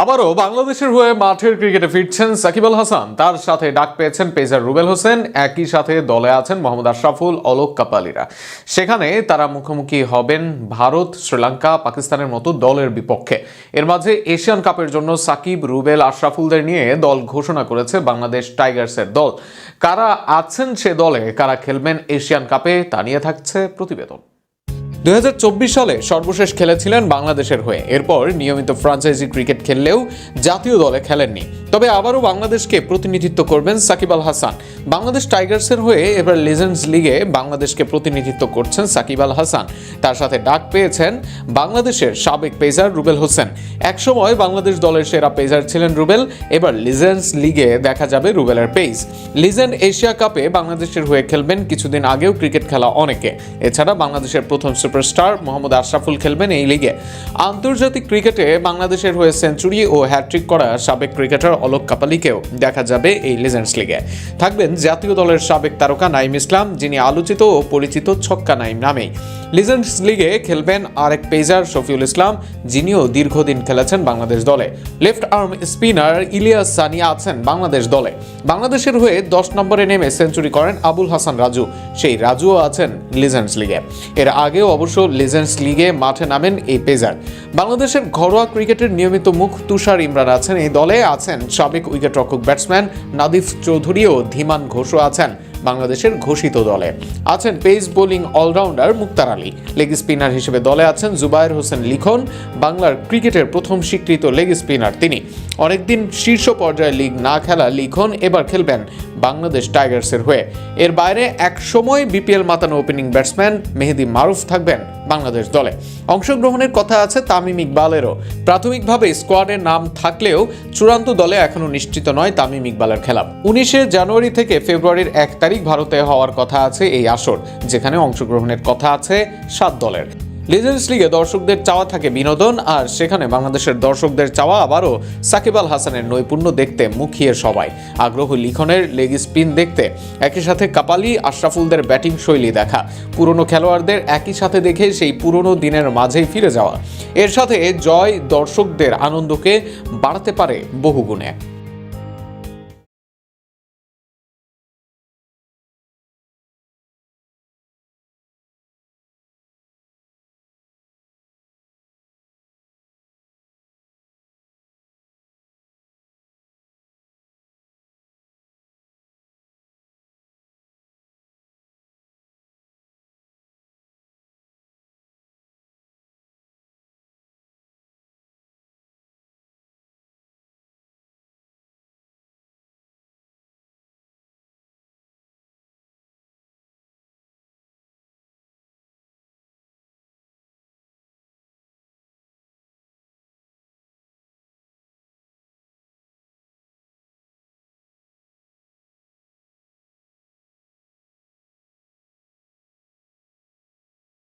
আবারও বাংলাদেশের হয়ে মাঠের ক্রিকেটে ফিরছেন সাকিব আল হাসান। তার সাথে ডাক পেয়েছেন পেসার রুবেল হোসেন, একই সাথে দলে আছেন মোহাম্মদ আশরাফুল, অলোক কাপালিরা। সেখানে তারা মুখোমুখি হবেন ভারত, শ্রীলঙ্কা, পাকিস্তানের মতো দলের বিপক্ষে। এর মাঝে এশিয়ান কাপের জন্য সাকিব, রুবেল, আশরাফুলদের নিয়ে দল ঘোষণা করেছে বাংলাদেশ টাইগার্সের দল। কারা আছেন সে দলে, কারা খেলবেন এশিয়ান কাপে, তা নিয়ে থাকছে প্রতিবেদন। 2024 সালে সর্বশেষ খেলেছিলেন বাংলাদেশের হয়ে। এরপর নিয়মিত ফ্রাঞ্চাইজি ক্রিকেট খেললেও জাতীয় দলে খেলেননি। তবে আবারও বাংলাদেশকে প্রতিনিধিত্ব করবেন সাকিব আল হাসান। বাংলাদেশ টাইগার্সের হয়ে এবার লিজেন্ডস লিগে বাংলাদেশকে প্রতিনিধিত্ব করছেন সাকিব আল হাসান। তার সাথে ডাক পেয়েছেন বাংলাদেশের সাবেক পেসার রুবেল হোসেন। একসময় বাংলাদেশ দলের সেরা পেসার ছিলেন রুবেল, এবার লিজেন্ডস লিগে দেখা যাবে রুবেলের পেস। লিজেন্ড এশিয়া কাপে বাংলাদেশের হয়ে খেলবেন। কিছুদিন আগেও ক্রিকেট খেলা অনেকে। এছাড়া বাংলাদেশের প্রথম সুপারস্টার মোহাম্মদ আশরাফুল খেলবেন এই লিগে। আন্তর্জাতিক ক্রিকেটে বাংলাদেশের হয়ে সেঞ্চুরি ও হ্যাট্রিক করা সাবেক ক্রিকেটার অলোক কাপালিকেও দেখা যাবে এই লিজেন্ডস লিগে। থাকবেন জাতীয় দলের সাবেক তারকা নাইম ইসলাম, যিনি আলোচিত ও পরিচিত ছক্কা নাইম নামেই। লিজেন্ডস লিগে খেলবেন আরেক পেসার শফিউল ইসলাম, যিনিও দীর্ঘদিন খেলেছেন বাংলাদেশ দলে। Left arm spinner Elias Sunny আছেন বাংলাদেশ দলে। বাংলাদেশের হয়ে 10 নম্বরে নেমে সেঞ্চুরি করেন আবুল হাসান রাজু, সেই রাজুও আছেন লিজেন্ডস লিগে। এর আগেও অবশ্য লিজেন্ডস লিগে মাঠে নামেন এই পেসার। বাংলাদেশের ঘরোয়া ক্রিকেটের নিয়মিত মুখ তুষার ইমরান আছেন এই দলে। আছেন সাবেক উইকেটরক্ষক ব্যাটসম্যান নাদিফ চৌধুরী ও ধীমান ঘোষও আছেন বাংলাদেশের ঘোষিত দলে। আছেন পেস বোলিং অলরাউন্ডার মুক্তার আলী। লেগ স্পিনার হিসেবে দলে আছেন জুবায়ের হোসেন লিখন, বাংলার ক্রিকেটের প্রথম স্বীকৃত লেগ স্পিনার তিনি। অনেকদিন শীর্ষ পর্যায়ে লিগ না খেলা লিখন এবার খেলবেন বাংলাদেশ টাইগার্সের হয়ে। এর বাইরে একসময় বিপিএল মাতানো ওপেনিং ব্যাটসম্যান মেহেদী মারুফ থাকবেন বাংলাদেশ দলে। অংশগ্রহণের কথা আছে তামিম ইকবালেরও। প্রাথমিকভাবে স্কোয়াডের নাম থাকলেও চূড়ান্ত দলে এখনো নিশ্চিত নয় তামিম ইকবালের খেলা। 19 জানুয়ারি থেকে ফেব্রুয়ারির 1 তারিখ ভারতে হওয়ার কথা আছে এই আসর, যেখানে অংশগ্রহণের কথা আছে 7 দলের। লিজেন্ডস লিগে দর্শকদের চাওয়া থাকে বিনোদন, আর সেখানে বাংলাদেশের দর্শকদের চাওয়া আবারও সাকিব আল হাসানের নৈপুণ্য দেখতে মুখিয়ে সবাই। আগ্রহ লিখনের লেগ স্পিন দেখতে, একই সাথে কাপালি, আশরাফুলদের ব্যাটিং শৈলী দেখা, পুরনো খেলোয়াড়দের একই সাথে দেখে সেই পুরনো দিনের মাঝেই ফিরে যাওয়া। এর সাথে জয় দর্শকদের আনন্দকে বাড়াতে পারে বহুগুণে।